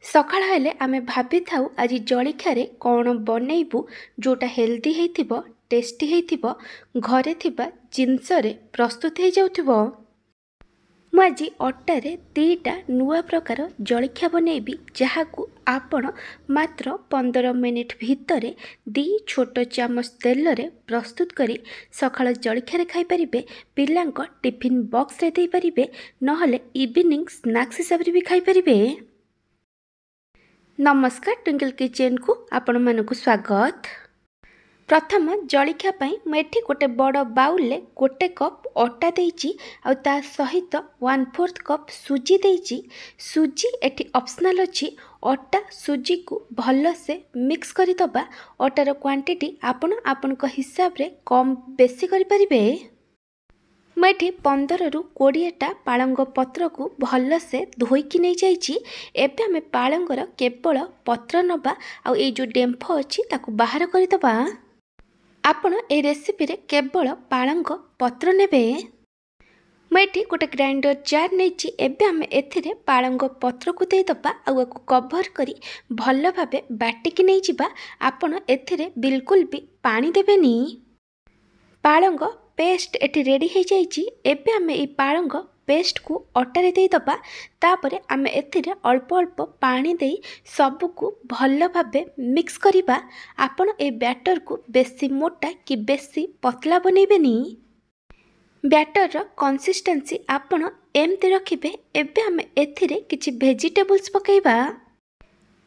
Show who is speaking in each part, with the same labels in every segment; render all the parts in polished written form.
Speaker 1: सकाळ हेले आमे भाभी थाउ आज जलिखारे कौन बनइबू जोटा हेल्दी हेइथिबो टेस्टी हेइथिबो घरे थिबा जिनसरे प्रस्तुत हो जाउथिबो। मु आज अटारे दीटा नुआ प्रकार जलिखा बनइबी जहाकू आपण मात्र 15 मिनिट भितरे दी छोट चामच तेल रे प्रस्तुत करी सकाळ जलिखारे खाई परिबे, पिलांको टिफिन बॉक्स रे देई परिबे, नहले इवनिंग स्नैक्स हिसाब रे भी खाई परिबे। नमस्कार, ट्विंकल किचन को आपण मानकु स्वागत। प्रथम जलिखा पई मैं गोटे बड़ बाउल ले गोटे कप अटा देइची आ ता सहित 1/4 कप सुजी देइची। सुजी एठी ऑप्शनल अछि। अटा सुजी को भल से मिक्स करि दबा। अटार क्वांटिटी आपण आपनक हिसाब रे कम बेसी करि परिबे। मैं 15 रु 20टा पालंग पत्र को भल से धोईकी नहीं जाइए। एबे आमे पालंगर केवल पत्र नबा आ ये जो डेम्फ अच्छी ताकू बाहर करदबा। आपण ए रेसिपी रे केवल पालंग पत्र नेबे। मैं गोटे ग्राइंडर जार नहीं। एबे आमे एथिरे पालंग पत्र को देदबा आ कवर करी भल भाबे बाटिकी नहीं जिबा। आपण एथिरे बिल्कुल भी पानी देबेनी। पालंग पेस्ट एटी रेडी हो जाइए। एबे आमे ई पालंग पेस्ट को अटारे दे दबा। तापरे आमे एथिरे अल्प अल्प पानी दे सबको भल भाबे मिक्स करिबा। आपण ए बैटर को बेसी मोटा कि बेसी पतला बनेबेनी। बैटर रो कंसिस्टेंसी आपण एमती रखिबे। एबे आमे एथिरे किछि वेजिटेबल्स पकेइबा।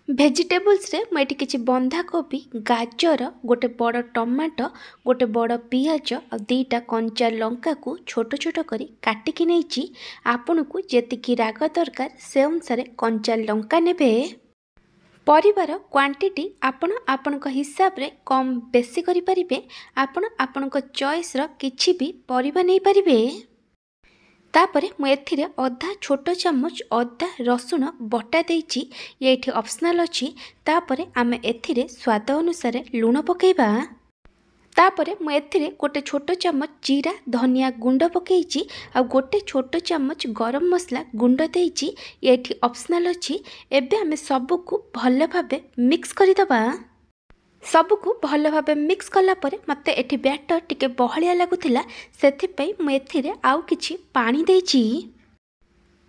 Speaker 1: भेजिटेबल्स रे मैं किछि बंधा कोबी, गाजर, गोटे बड़ टमाटो, गोटे बड़ पियाज और 2टा कंचा लंका को छोट छोट करी काटिकी नैची। आपन को जेतिकी राग दरकार से अनुसार कंचा लंका नेबे। परिवार क्वांटिटी आपण आपनक हिसाब रे कम बेसी करि परिबे। आपण आपनक चॉइस रो किछि भी परिबा नै परिबे। तापरे मु एथिरे अधा छोट चामच अदा रसुण बटा देइची। ये एठी ऑप्शनल अछि। तापरे आमे एथिरे स्वाद अनुसार लूण पकेइबा। तापरे मु एथिरे गोटे छोट चामच जीरा धनिया गुंड पकेइची आ गोटे छोट चामच गरम मसला गुंड देइची। ये एठी ऑप्शनल अछि। एबे आमे सबको भल भाबे मिक्स करिदबा। सबको भल भाबे मिक्स कला परे मते एठी बैटर टिके बहलिया लागुथिला। सेथिपई मु एथिरे आउ किछि पानी देइची।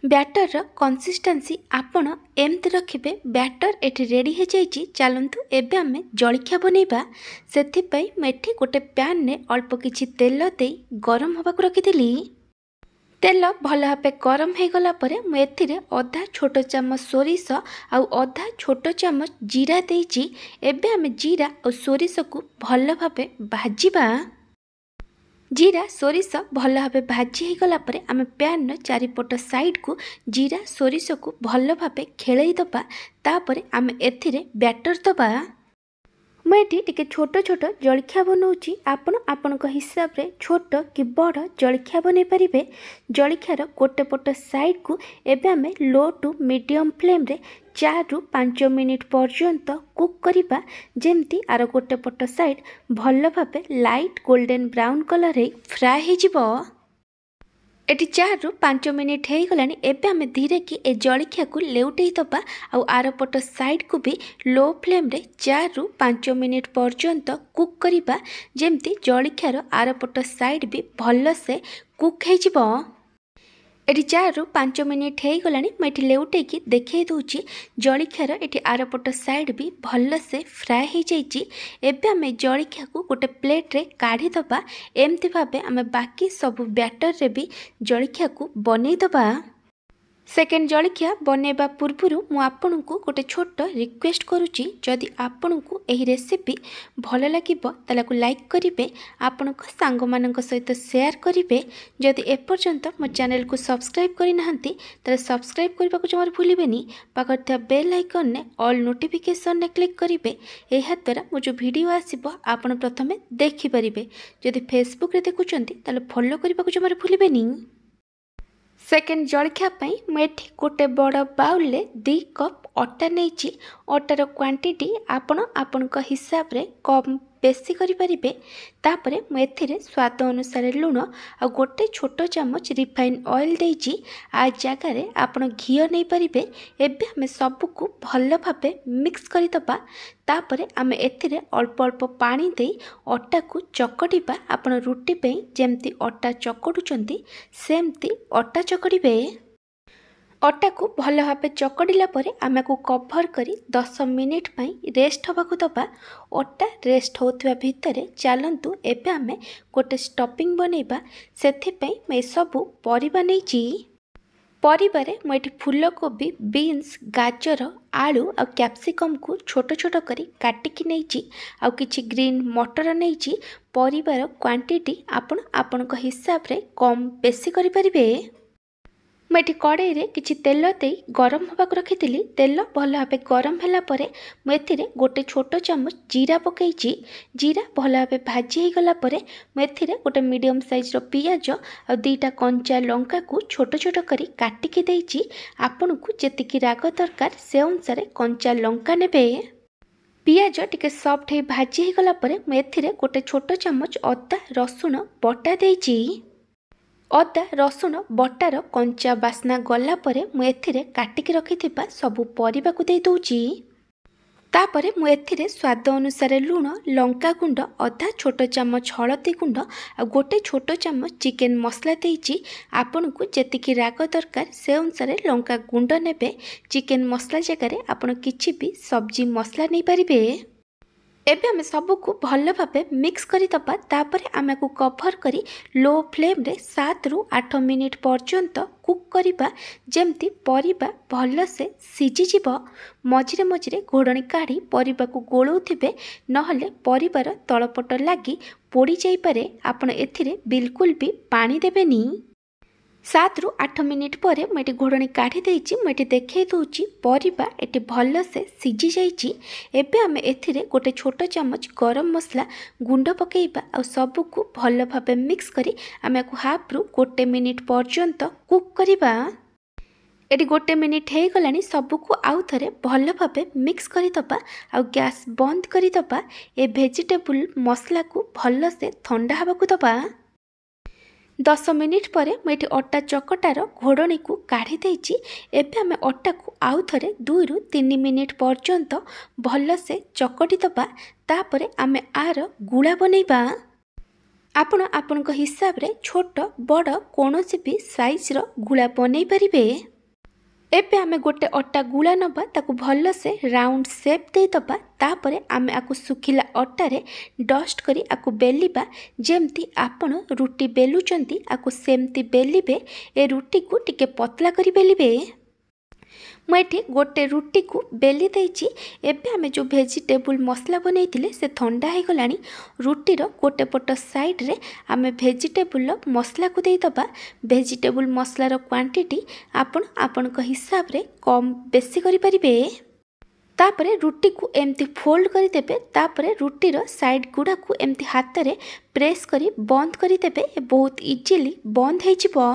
Speaker 1: बैटर रो कंसिस्टेंसी आपण एमती रखिबे। बैटर एठी रेडी हो जाइची। चलंतु एबे आमे जलिखा बनेबा। सेथिपई मु एठी गोटे पैन ने अल्प किछि तेल देई गरम होबाकु रखिथिली। तेल भल भाबे गरम हो गला परे मु एथिरे अधा छोट चामच सोरिष आउ अधा छोट चामच जीरा देइची। एबे आमे जीरा और सोरिष को भल भाबे भाजीबा। जीरा सोरिष भल भाबे भाजी हो गला परे आमे पैन चारिपट साइड को जीरा सोरिष को भल भाबे खेलई दबा। तापरे आमे एथिरे बैटर दबा। मैं टिके छोट छोट जलिखा बनाऊँगी। आपण आपनक हिसाब रे छोट कि बड़ जलिखा बनै परिबे। जलिखार गोटे पट साइड को एबे आमे लो टू मीडियम फ्लेम रे 4 रु 5 मिनिट पर्यंत कुक करिबा। जेमती आर गोटे पट साइड भल भाबे लाइट गोल्डन ब्राउन कलर रे फ्राई हो जिवो। एटी 4 रु 5 मिनिट हो गलानी। एबे आमे धीरे कि ए जलिखा को लेउटेई दबा आ आर पट साइड को भी लो फ्लेम रे 4 रु 5 मिनिट पर्यंत कुक करिबा। जेमती जलिखार आर पट साइड भी भल से कुक हो जिवो। एटी 4 रु 5 मिनिट हो गलानी। मैं एटी लेउटे की देखै दूची जलिखार एटी आर पट साइड भी भल से फ्राई हो जाइची। एबे आमे जलिखा को गोटे प्लेट रे काढ़ी दबा। एमती भाबे आमे बाकी सब बैटर रे भी जलिखा को बनै दबा। सेकेंड जलिखा बनैबा पूर्वरु मु आपनकु गोटे छोट रिक्वेस्ट करूची। जदि आपनकु एही रेसिपी भल लागिबो तालाकु लाइक करिवे, आपनक सांग मानक सहित शेयर करिवे। जदि एपर्यंत मो चैनल को सब्सक्राइब करि नाहंती ताले सब्सक्राइब करबाकु जमार भूलिबेनी। पाखर था बेल आइकन ने ऑल नोटिफिकेशन ने क्लिक करिवे। एहा द्वारा मो जो वीडियो आसीबो आपण प्रथमे देखि परिबे। जदि फेसबुक रे देखुचंती ताले फॉलो करबाकु जमार भूलिबेनी। सेकेंड जलिखा पई मैं गोटे बड़ बाउल ले 2 कप अटा नहीं। अटार क्वांटिटी आपण आपनक हिसाब रे कम बेसी करें। तापर मुझे स्वाद अनुसार लुण आ गोटे छोट चामच रिफाइन ऑयल देइछि। आ जगार आपण घी नहीं पारे। एबे आम सबको भल भाव मिक्स करदबा। तापर आम एथिरे अल्प अल्प पानी दे अटा को चकटिबा। आपण रुटी पे जेमती अटा चकटुचंती सेमती अटा चकटिबे। अटा को भल भाव चकड़िला आम को कभर करी 10 मिनिट पई रेस्ट होबाकू दबा। अटा रेस्ट होतबा भितर चलंतु एबे आमे गोटे स्टफिंग बनैबा। सेथिपई मैं सबु परिबा नैछि। परिबारे मुझे फूलकोबी, बीन्स, गाजर, आलू आ कैप्सिकम को छोट छोट करी काटिकी नैछि। आ किछि ग्रीन मटर नैछि। परिबार क्वांटिटी आपण हिसाब रे कम बेसी करि परिबे। मुझे कड़ाई रे किछि तेल दे गरम होबाक रखी। तेल भल भाव गरम होला परे मुझे गोटे छोट चामच जीरा पकईछि। जीरा भल भाव भाजी हो गला परे मुझे गोटे मीडियम साइज रो पियाज और 2टा कंचा लंका को छोट छोट करी काटिकी देइछि। आपन को जेतिकी राग दरकार से अनुसार कंचा लंका नेबे। पियाज टिके सॉफ्ट हे भाजी हो गला परे मुझे गोटे छोट चामच अदा रसुण बटा देइछि। अदा रसुण बटार कंचा बास्ना गला परे मुझे काटिकी रखिथिबा सबु परिबा को दे दउछि। तापरे मुझे स्वाद अनुसार लुण, लंका गुंड, अधा छोट चामच हलदी गुंड आ गोटे छोट चामच चिकेन मसला देइछि। आपन को जेतिकी राग दरकार से अनुसार लंका गुंड नेबे। चिकेन मसला जगार आपण किछि भी सब्जी मसला नहीं पारिबे। एबे आमे सबको भल भाव मिक्स करदबा। तापर आमे को कभर करी लो फ्लेम रे 7 रु 8 मिनिट पर्यंत कुक करिबा। जेमती परिबा भल से सिझी जिवो। मझिरे मझिरे घोड़णी काढ़ी परिबा को गोलौथिबे नहले परिबार तलपट लागी पोड़ी जाई पारे। आपण एथिरे बिल्कुल भी पानी देबेनी। 7 रु 8 मिनिट पर मुझे घोड़णी काढ़ी देइछि। मुझे देखै दउछि परिबा एटी भल से सिझी जाइछि। एबे आमे एथिरे गोटे छोट चामच गरम मसला गुंड पकेइबा आ सबको भल भाव मिक्स करी आमे को हाफ रु 1 मिनिट पर्यंत कुक करिबा। एटी 1 मिनिट हे गलानी सबको आउ थरे भल भाव मिक्स करदबा आ गैस बंद करदबा। ए वेजिटेबल मसला को भल से ठंडा हबाकू दबा। 10 मिनिट पर मुझे अटा चकटार घोड़णी को काढ़ी देइछि। एबे आमे अटा को आउ थरे 2 रु 3 मिनिट पर्यंत भल से चकटी दबा। तापर आमे आर गुळा बनैबा। आपण आपण हिसाब रे छोट बड़ कोनोसी भी साइज रो गुळा बनै परिबे। एबे आमे गोटे अटा गुळा नबा ताकू भल से राउंड शेप दे दबा। तापर आमे आकु सुखिला अटारे डस्ट करी आकु बेलिबा। जेमती आपण रुटी बेलुचंती आकु सेमती बेलिबे। ए रुटी को टिके पतला करी बेलिबे। मुझे गोटे रुटी को बेली देइछि। एबे आमे जो वेजिटेबल मसला बनैतिले से ठंडा हो गलानी। रुटीर गोटे पट साइड रे आमे वेजिटेबल मसला को दे दबा। वेजिटेबल मसलार क्वांटिटी आपण हिसाब रे कम बेसी करि परिबे। तापरे रुटी को एमती फोल्ड करि देबे। तापरे रुटीर साइड गुडा को एमती हाथ रे प्रेस करी बंद करि देबे। बहुत इजीली बंद हो जिवो।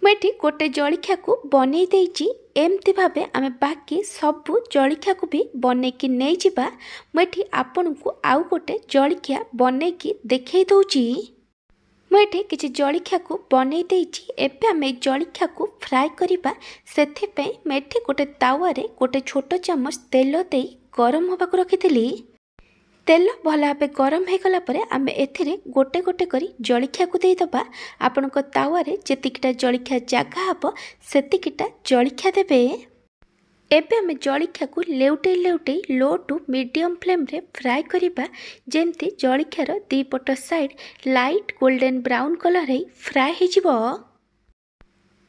Speaker 1: मुझे गोटे जलिखिया को बनै देइछि। एमती भावे आमे बाकी सबु जलिखिया को भी बनैकी नहीं जिबा। मुझे आपन को आउ गोटे जलिखिया बनैकी देखै दउछि। मुझे किछि जलिखिया को बनै देइछि। एबे आमे जलिखिया को फ्राई करिबा। सेथिपई मुझे गोटे तावा रे गोटे छोट चामच तेल देई गरम होबाक रखिथिली। तेल भल भाव गरम हो गला परे आमे एथिरे गोटे गोटे करी जलिखिया को दे दबा। आपनक तावारे जेतिकिटा जलिखिया जागा हबो सेतिकिटा जलिखिया देबे। एबे आमे जलिखिया को लेउटे लेउटे लो टू मीडियम फ्लेम रे फ्राई करिबा। जेमती जलिखियार दी पट side light golden brown colour हे फ्राई हे जिवो।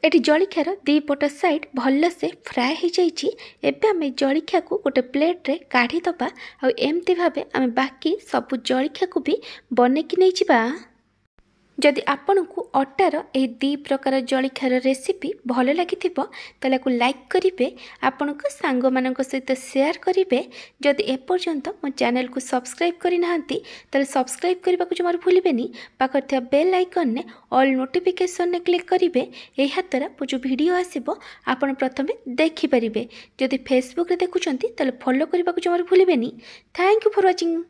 Speaker 1: एटी जलिखियार दी पट साइड भल से फ्राए हो जाइछि। एबे आमे जलिखिया को गोटे प्लेट रे काढ़ी दबा। आ एमती भावे आमे बाकी सब जलिखिया को भी बनैकी नै जिबा। जदि आपन को अटार ए 2 प्रकार जलिखियार रेसिपी भल लागिथिबो ताले को लाइक करिवे। आपन को सांग मानक सहित शेयर करिवे। जदि एपर्यंत मो चैनल को सब्सक्राइब करि नाहंती ताले सब्सक्राइब करबा को जमार भूलिबेनी। पाखर थिया बेल आइकन ने ऑल नोटिफिकेशन ने क्लिक करिवे। एहा द्वारा मो जो वीडियो आसीबो आपन प्रथमे देखि परिबे। जदि फेसबुक रे देखुचंती ताले फॉलो करबा को जमार भूलिबेनी। Thank you for watching.